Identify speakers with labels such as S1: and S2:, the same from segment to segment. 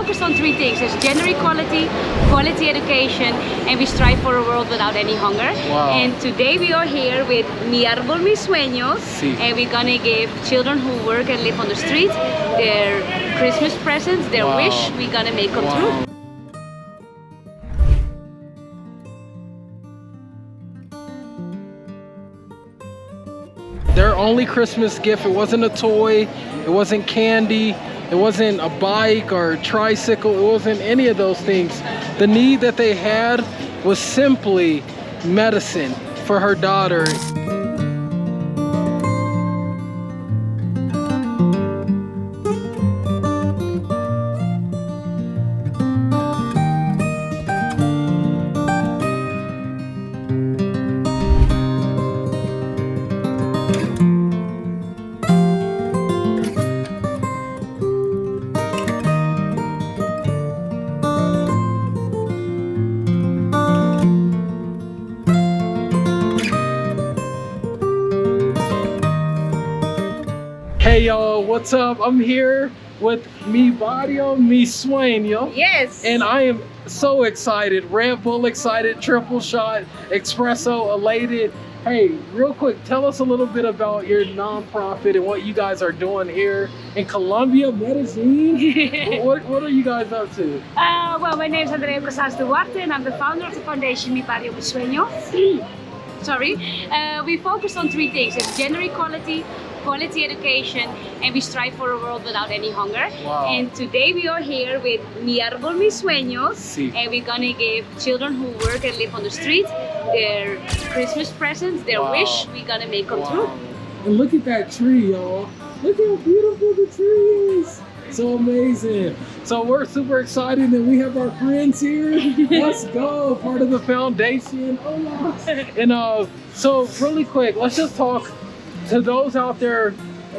S1: focus on three things. There's gender equality, quality education, and we strive for a world without any hunger.
S2: Wow.
S1: And today we are here with Mi Árbol, Mis Sueños, and we're gonna give children who work and live on the street their Christmas presents, their wish we're gonna make come true.
S2: Their only Christmas gift, it wasn't a toy, it wasn't candy, it wasn't a bike or a tricycle, it wasn't any of those things. The need that they had was simply medicine for her daughter. Hey y'all, what's up? I'm here with Mi Barrio, Mis Sueno.
S1: Yes.
S2: And I am so excited. Red Bull excited, triple shot, espresso elated. Hey, real quick, tell us a little bit about your nonprofit and what you guys are doing here in Colombia, Medellin. what are you guys up to?
S1: Well, my name is Andrea and I'm the founder of the foundation Mi Barrio, Mis Sueños. Sorry. We focus on three things. It's gender equality, quality education, and we strive for a world without any hunger.
S2: Wow.
S1: And today we are here with Mi Árbol, Mis Sueños, and we're gonna give children who work and live on the street their Christmas presents, their wish we're gonna make come true.
S2: And look at that tree, y'all. Look how beautiful the tree is. So amazing. So we're super excited that we have our friends here. Let's go, part of the foundation. Oh my. And so really quick, let's just talk to those out there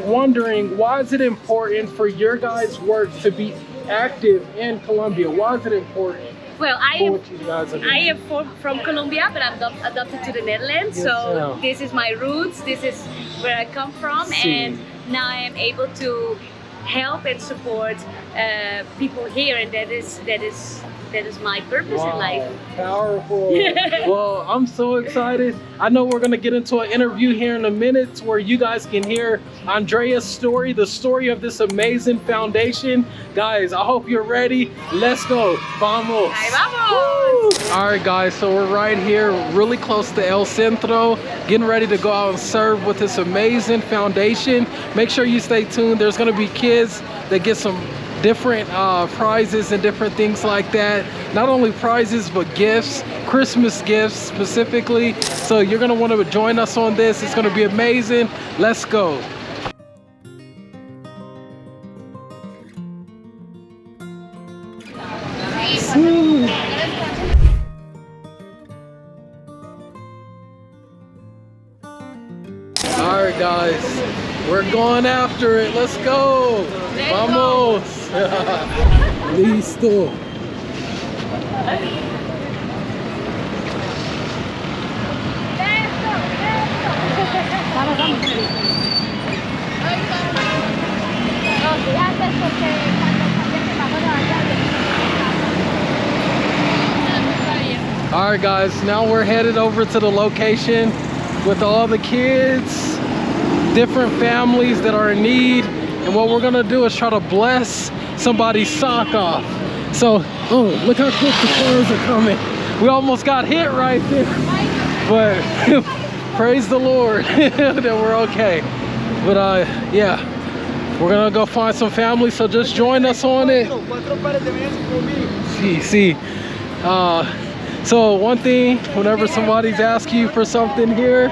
S2: wondering, why is it important for your guys' work to be active in Colombia? Why is it important?
S1: Well, I am from Colombia, but I'm adopted to the Netherlands.
S2: Yes,
S1: so this is my roots. This is where I come from, and now I am able to help and support people here, and that is my purpose in life.
S2: Powerful. Well, I'm so excited. I know we're gonna get into an interview here in a minute where you guys can hear Andrea's story, the story of this amazing foundation. Guys, I hope you're ready. Let's go. Vamos.
S1: Ahí vamos.
S2: All right, guys, so we're right here really close to El Centro, getting ready to go out and serve with this amazing foundation. Make sure you stay tuned. There's gonna be kids that get some different prizes and different things like that. Not only prizes, but gifts, Christmas gifts specifically. So you're gonna want to join us on this. It's gonna be amazing. Let's go. All right, guys, we're going after it. Let's go. Vamos. Listo. All right, guys, now we're headed over to the location with all the kids, different families that are in need. And what we're gonna do is try to bless somebody's sock off. So, oh, look how quick the cars are coming. We almost got hit right there. But praise the Lord that we're okay. But yeah, we're gonna go find some family, so just join us on it. See. So one thing, whenever somebody's asking you for something here,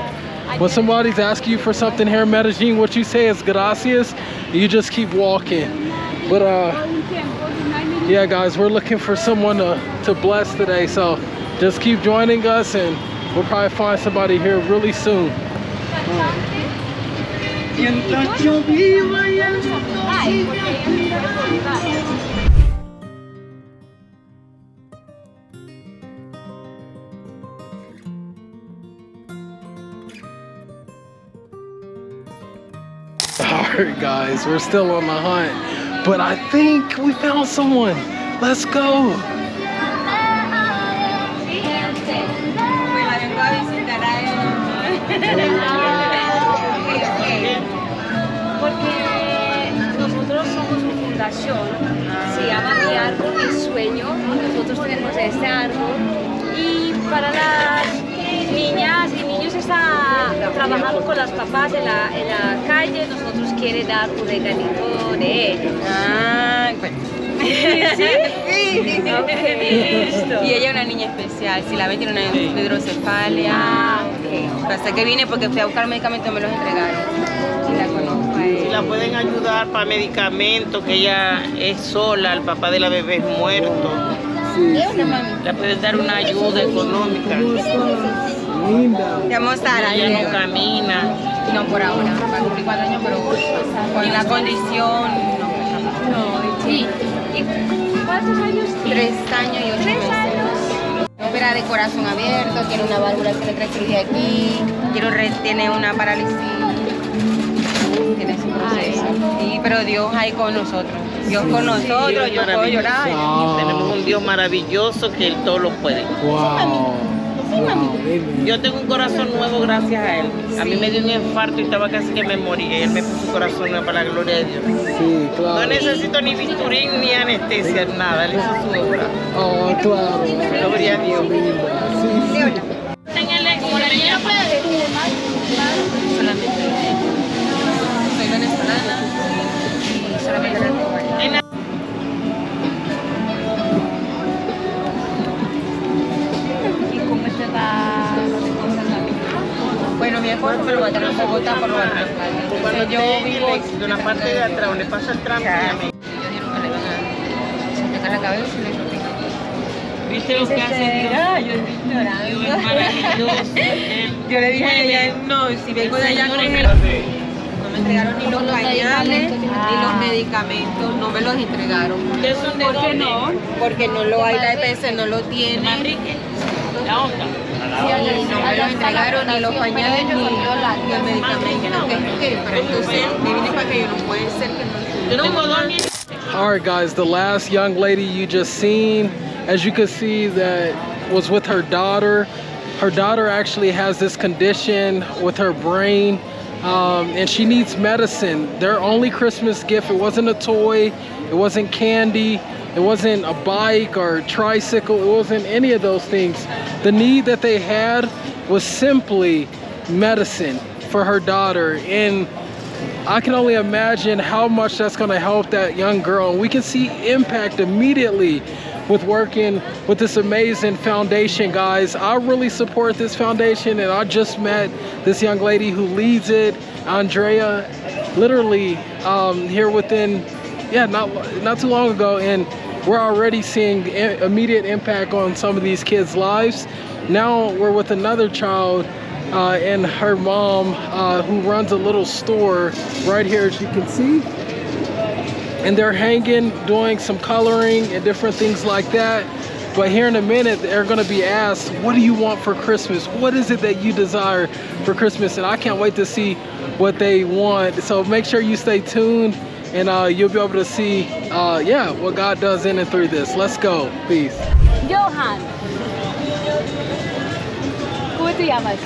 S2: when somebody's asking you for something here in Medellin, what you say is gracias. You just keep walking. But yeah, guys, we're looking for someone to bless today. So just keep joining us, and we'll probably find somebody here really soon. Alright, guys, we're still on the hunt, but I think we found someone. Let's go.
S1: Porque nosotros somos una fundación, se llama Mi Árbol, Mi Sueño. Nosotros tenemos este árbol y para las niñas y niños está trabajando con las papás en la calle, nosotros queremos dar un regalito de ellos.
S3: Ah, bueno.
S1: ¿Sí?
S3: Sí.
S1: Okay, listo.
S3: Y ella es una niña especial. Si la ven, tiene una hidrocefalia.
S1: Ah, ok.
S3: Hasta que vine porque fui a buscar medicamentos, me los entregaron. Y la conozco a
S4: Si
S3: ella.
S4: la pueden ayudar para medicamentos, que ella es sola, el papá de la bebé es muerto. Le pueden dar una ayuda económica.
S2: Linda.
S3: Te vamos a estar
S4: Ella no camina.
S3: No por ahora, va a cumplir 4 años, pero con la condición, no.
S1: Sí. ¿Y cuántos años tiene?
S3: 3 años y 8 meses. Opera de corazón abierto, tiene una válvula que le trae cirugía aquí, tiene una parálisis, tiene su proceso. Sí, pero Dios ahí con nosotros. Dios con nosotros,
S4: Dios
S3: yo puedo llorar.
S2: Wow.
S4: Tenemos un Dios maravilloso que Él todo lo puede.
S2: Wow. Wow. Amen.
S4: Yo tengo un corazón nuevo gracias a Él. A mí me dio un infarto y estaba casi que me morí. Él me puso un corazón nuevo para la gloria de Dios.
S2: Sí,
S4: No
S2: claro.
S4: necesito ni bisturí ni anestesia, nada. Él hizo su obra.
S2: Oh, claro.
S4: Gloria a Dios.
S2: Linda. Sí, sí.
S1: Como la niña no puede.
S3: Solamente soy venezolana y solamente recuerdo.
S1: ¿Y cómo te va las cosas aquí?
S3: Bueno, mi esposo me lo va a tener en Bogotá por lo menos.
S4: Cuando
S3: Yo vivo
S4: de una parte de atrás, donde pasa el tránsito.
S3: Ellos dijeron que le van a sacar la cabeza y le explican.
S4: ¿Viste lo que hace Dios?
S3: Yo estoy llorando.
S4: Dios es maravilloso.
S3: Yo le dije a ella, no, si vengo de allá con él, no me entregaron ni los pañales ni los medicamentos, no me los entregaron.
S4: ¿Ustedes son de
S1: ¿Por qué
S4: dónde?
S1: no?
S3: Porque no lo hay, la EPS no lo tiene.
S4: Manrique. La otra.
S3: Y no me los entregaron ni los pañales ni el medicamento. Pero entonces me vine para que yo no puede ser que no.
S4: Yo tengo dos niños.
S2: All right, guys, the last young lady you just seen, as you can see, that was with her daughter. Her daughter actually has this condition with her brain, and she needs medicine. Their only Christmas gift, it wasn't a toy, it wasn't candy, it wasn't a bike or tricycle, it wasn't any of those things. The need that they had was simply medicine for her daughter, and I can only imagine how much that's going to help that young girl. And we can see impact immediately with working with this amazing foundation, guys. I really support this foundation, and I just met this young lady who leads it, Andrea, literally here within, not too long ago, and we're already seeing immediate impact on some of these kids' lives. Now we're with another child and her mom who runs a little store right here, as you can see. And they're hanging, doing some coloring and different things like that. But here in a minute, they're gonna be asked, what do you want for Christmas? What is it that you desire for Christmas? And I can't wait to see what they want. So make sure you stay tuned, and you'll be able to see, what God does in and through this. Let's go. Peace.
S1: Johan. ¿Cómo te llamas?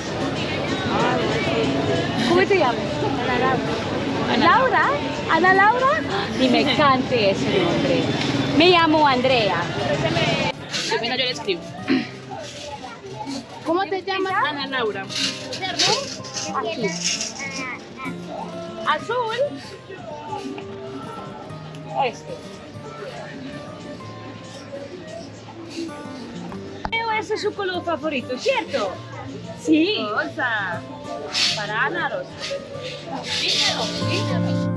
S1: ¿Cómo te llamas? Laura. ¿Ana Laura? Y me encante ese nombre. Me llamo Andrea.
S5: Mira, yo le escribo.
S1: ¿Cómo te llamas?
S5: Ana Laura.
S1: Aquí. Azul. Este. Ese es su color favorito, ¿cierto? Sí. Rosa. Para Ana Rosa. Dímelo.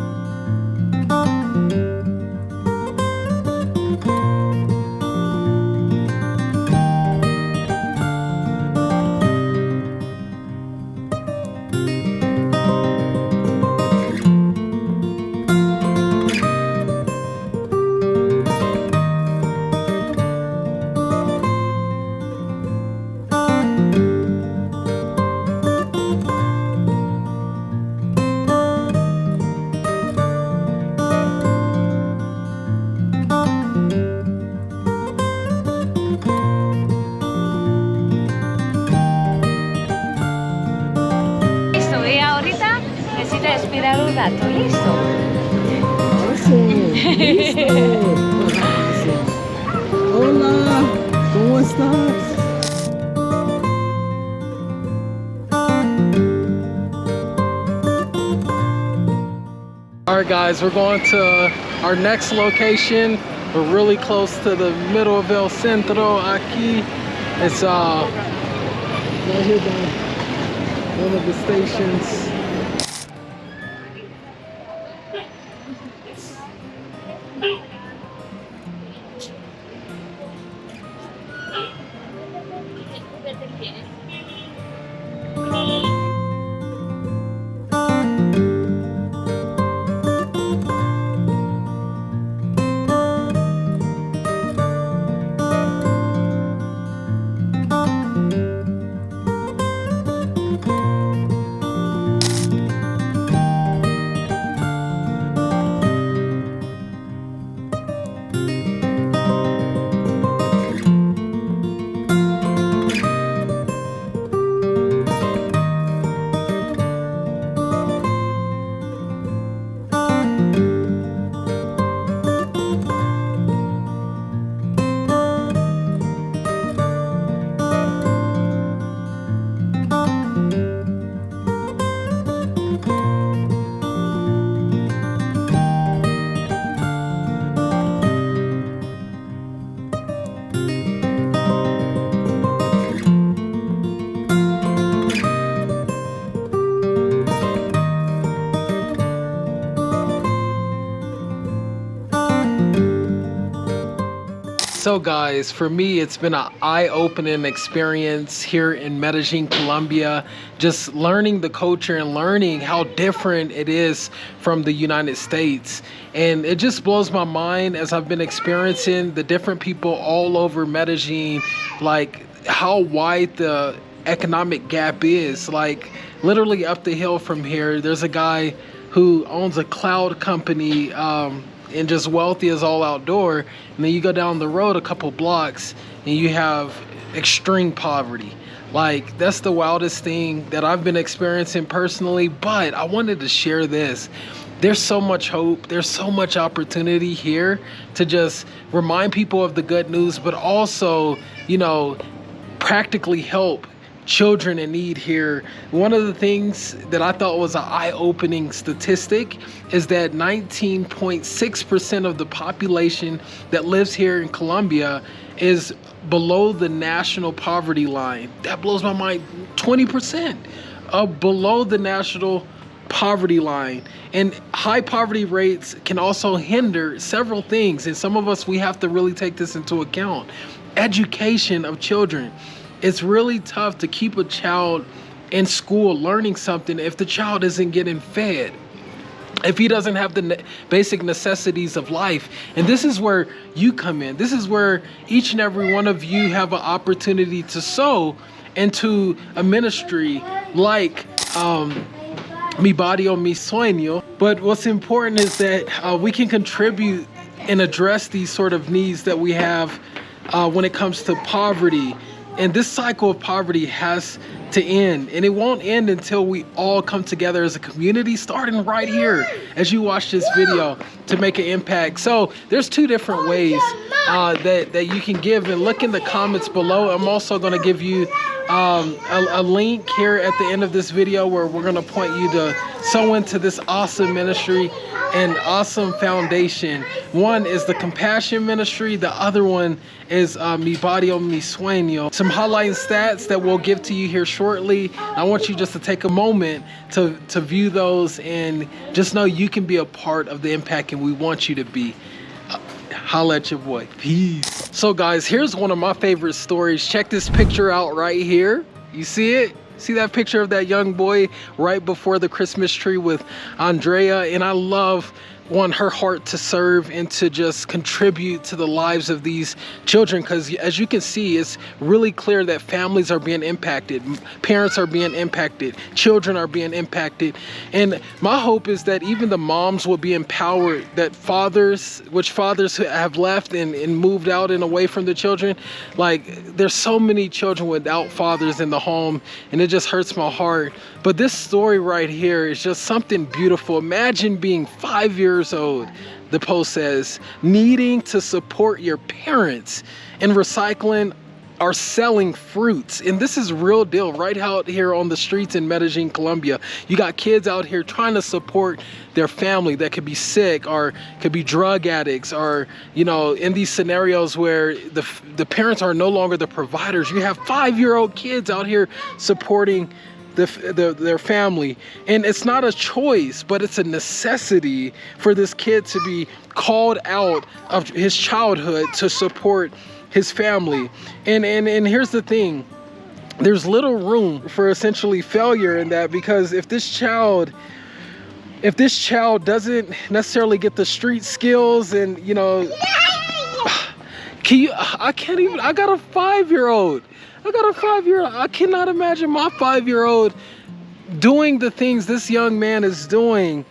S1: esperar un rato, ¿listo?
S2: Awesome. Listo. Awesome. Hola, ¿cómo estás? All right, guys, we're going to our next location. We're really close to the middle of El Centro. Aquí, it's right here by one of the stations. So guys, for me, it's been an eye-opening experience here in Medellin, Colombia, just learning the culture and learning how different it is from the United States. And it just blows my mind as I've been experiencing the different people all over Medellin, like how wide the economic gap is. Like literally up the hill from here, there's a guy who owns a cloud company, and just wealthy as all outdoor. And then you go down the road a couple blocks and you have extreme poverty. Like that's the wildest thing that I've been experiencing personally, but I wanted to share this. There's so much hope, there's so much opportunity here to just remind people of the good news, but also, you know, practically help children in need here. One of the things that I thought was an eye-opening statistic is that 19.6% of the population that lives here in Colombia is below the national poverty line. That blows my mind. 20% of below the national poverty line. And high poverty rates can also hinder several things, and some of us, we have to really take this into account. Education of children. It's really tough to keep a child in school learning something if the child isn't getting fed, if he doesn't have the basic necessities of life. And this is where you come in. This is where each and every one of you have an opportunity to sow into a ministry like Mi Barrio, Mi Sueno. But what's important is that we can contribute and address these sort of needs that we have when it comes to poverty. And this cycle of poverty has to end, and it won't end until we all come together as a community, starting right here as you watch this video, to make an impact. So there's two different ways that you can give, and look in the comments below. I'm also going to give you a link here at the end of this video where we're going to point you to sow into this awesome ministry and awesome foundation. One is the Compassion Ministry. The other one is Mi Barrio, Mi Sueno. Some highlighting stats that we'll give to you here shortly. I want you just to take a moment to view those and just know you can be a part of the impact, and we want you to be. Holla at your boy. Peace. So guys, here's one of my favorite stories. Check this picture out right here. You see it? See that picture of that young boy right before the Christmas tree with Andrea? And I love her heart to serve and to just contribute to the lives of these children, because as you can see, it's really clear that families are being impacted, parents are being impacted, children are being impacted. And my hope is that even the moms will be empowered, that fathers who have left and moved out and away from the children, like there's so many children without fathers in the home, and it just hurts my heart. But this story right here is just something beautiful. Imagine being 5 years old, the post says, needing to support your parents and recycling or selling fruits. And this is real deal right out here on the streets in Medellin, Colombia. You got kids out here trying to support their family that could be sick or could be drug addicts, or, you know, in these scenarios where the parents are no longer the providers. You have 5-year-old kids out here supporting their family, and it's not a choice, but it's a necessity for this kid to be called out of his childhood to support his family. And here's the thing, there's little room for essentially failure in that, because if this child doesn't necessarily get the street skills, and you know, I got a 5-year-old. I cannot imagine my 5-year-old doing the things this young man is doing.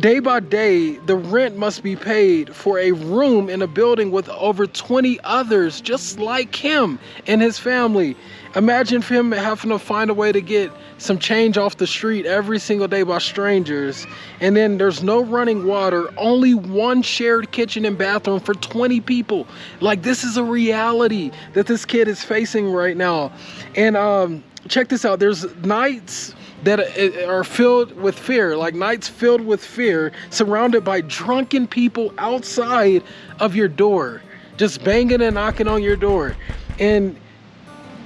S2: Day by day, the rent must be paid for a room in a building with over 20 others just like him and his family. Imagine him having to find a way to get some change off the street every single day by strangers. And then there's no running water, only one shared kitchen and bathroom for 20 people. Like, this is a reality that this kid is facing right now. And check this out, there's nights that are filled with fear, like nights filled with fear, surrounded by drunken people outside of your door, just banging and knocking on your door. And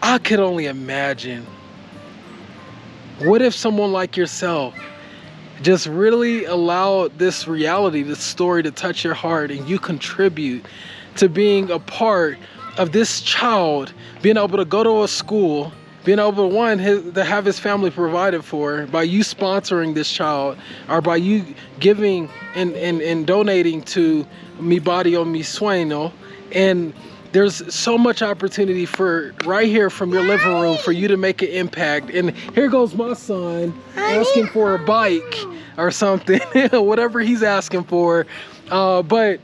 S2: I could only imagine, what if someone like yourself just really allowed this reality, this story to touch your heart, and you contribute to being a part of this child being able to go to a school, being able to have his family provided for by you sponsoring this child, or by you giving and donating to Mi Barrio, Mi Sueno. And there's so much opportunity for right here from your living room for you to make an impact. And here goes my son asking for a bike or something, whatever he's asking for. But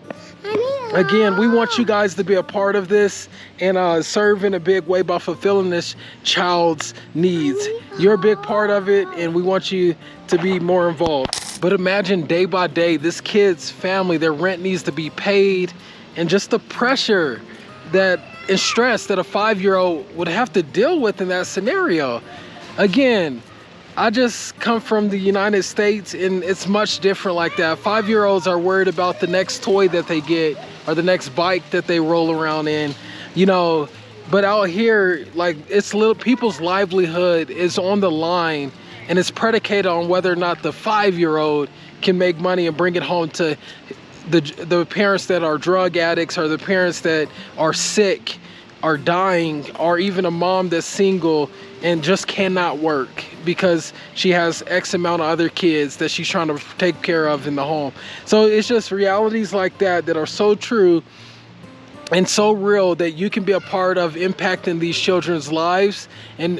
S2: again, we want you guys to be a part of this and serve in a big way by fulfilling this child's needs. You're a big part of it, and we want you to be more involved. But imagine day by day, this kid's family, their rent needs to be paid, and just the pressure and stress that a 5-year-old would have to deal with in that scenario. Again, I just come from the United States, and it's much different like that. 5-year-olds are worried about the next toy that they get or the next bike that they roll around in, you know. But out here, like, it's little people's livelihood is on the line, and it's predicated on whether or not the 5-year-old can make money and bring it home to the parents that are drug addicts, or the parents that are sick, are dying, or even a mom that's single and just cannot work because she has X amount of other kids that she's trying to take care of in the home. So it's just realities like that that are so true and so real, that you can be a part of impacting these children's lives and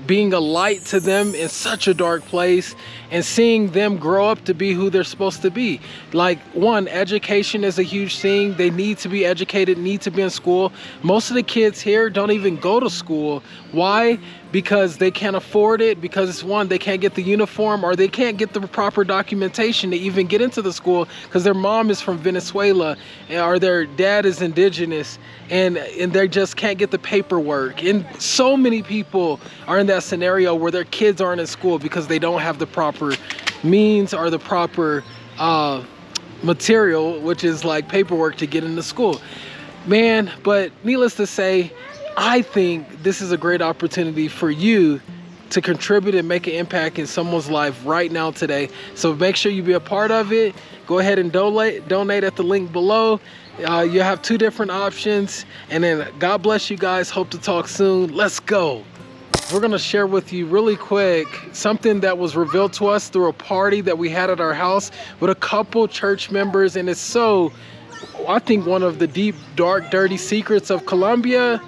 S2: being a light to them in such a dark place, and seeing them grow up to be who they're supposed to be. Like, one, education is a huge thing. They need to be educated, need to be in school. Most of the kids here don't even go to school. Why? Because they can't afford it, because it's one, they can't get the uniform, or they can't get the proper documentation to even get into the school because their mom is from Venezuela or their dad is indigenous, and they just can't get the paperwork. And so many people are in that scenario where their kids aren't in school because they don't have the proper means or the proper material, which is like paperwork, to get into school. Man, but needless to say, I think this is a great opportunity for you to contribute and make an impact in someone's life right now today. So make sure you be a part of it. Go ahead and donate at the link below. You have 2 different options. And then God bless you guys. Hope to talk soon. Let's go. we're gonna share with you really quick something that was revealed to us through a party that we had at our house with a couple church members, and it's so, I think, one of the deep, dark, dirty secrets of Colombia.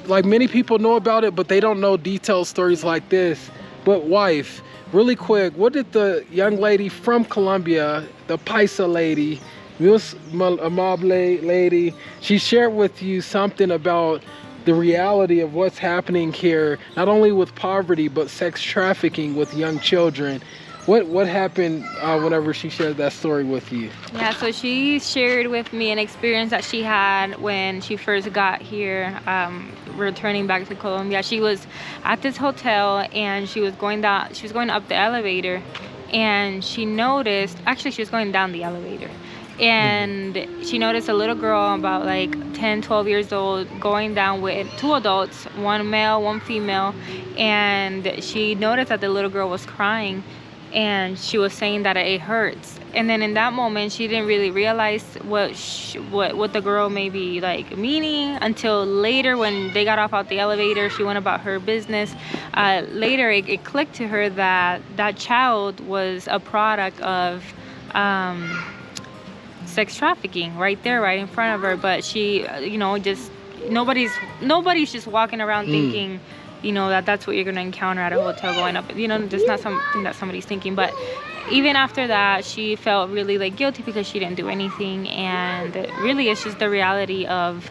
S2: Like, many people know about it, but they don't know detailed stories like this. But wife, really quick, what did the young lady from Colombia, the Paisa lady, Miss Amable lady, she shared with you something about the reality of what's happening here, not only with poverty, but sex trafficking with young children. What happened whenever she shared that story with you?
S6: Yeah, so she shared with me an experience that she had when she first got here, returning back to Colombia. She was at this hotel and she was going up the elevator, and she noticed, actually she was going down the elevator, and she noticed a little girl about like 10-12 years old going down with two adults, one male, one female, and she noticed that the little girl was crying, and she was saying that it hurts. And then in that moment she didn't really realize what the girl may be like meaning until later when they got off the elevator. She went about her business. Later it clicked to her that that child was a product of sex trafficking right there, right in front of her. But she, you know, just nobody's just walking around thinking, you know, that's what you're gonna encounter at a hotel going up. You know, just not something that somebody's thinking. But even after that, she felt really like guilty because she didn't do anything. And really, it's just the reality of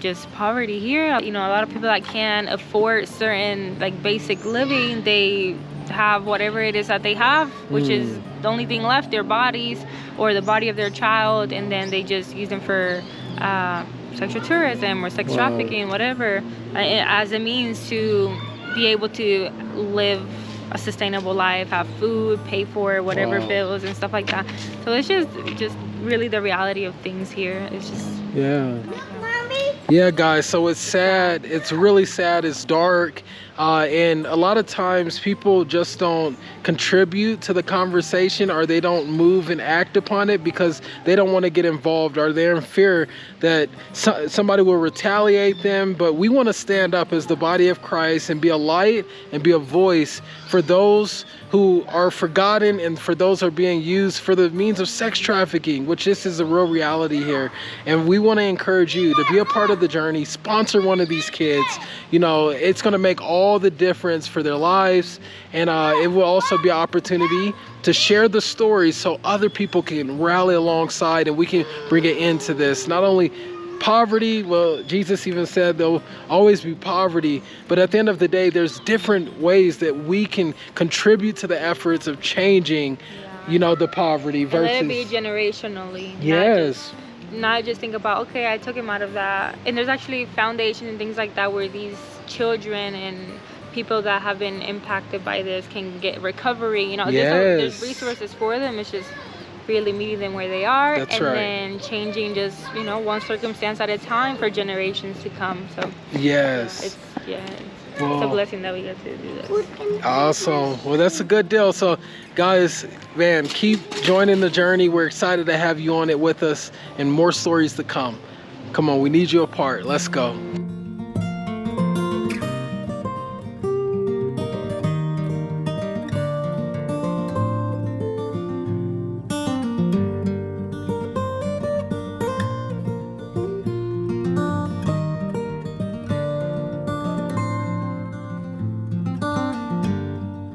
S6: just poverty here. You know, a lot of people that can't afford certain like basic living, they have whatever it is that they have, which is the only thing left, their bodies or the body of their child, and then they just use them for sexual tourism or sex trafficking, whatever, as a means to be able to live a sustainable life, have food, pay for whatever bills and stuff like that. So it's just really the reality of things here. It's just
S2: yeah, guys, so it's sad. It's really sad. It's dark. And a lot of times people just don't contribute to the conversation, or they don't move and act upon it because they don't want to get involved, or they're in fear that somebody will retaliate them. But we want to stand up as the body of Christ and be a light and be a voice for those who are forgotten and for those who are being used for the means of sex trafficking, which this is a real reality here. And we want to encourage you to be a part of the journey, sponsor one of these kids. You know, it's going to make all the difference for their lives, and it will also be an opportunity to share the stories so other people can rally alongside and we can bring an end to this. Not only poverty, well, Jesus even said there'll always be poverty, but at the end of the day, there's different ways that we can contribute to the efforts of changing, you know, the poverty versus...
S6: And let it be generationally.
S2: Yes.
S6: Not just think about, okay, I took him out of that. And there's actually foundations and things like that where these children and people that have been impacted by this can get recovery. You know, there's resources for them. It's just really meeting them where they are.
S2: That's
S6: and
S2: right.
S6: Then changing just, you know, one circumstance at a time for generations to come. So
S2: yes,
S6: it's a blessing that we get to do this.
S2: Awesome. Well, that's a good deal. So guys, man, keep joining the journey. We're excited to have you on it with us and more stories to come. Come on, we need you a part. Let's go.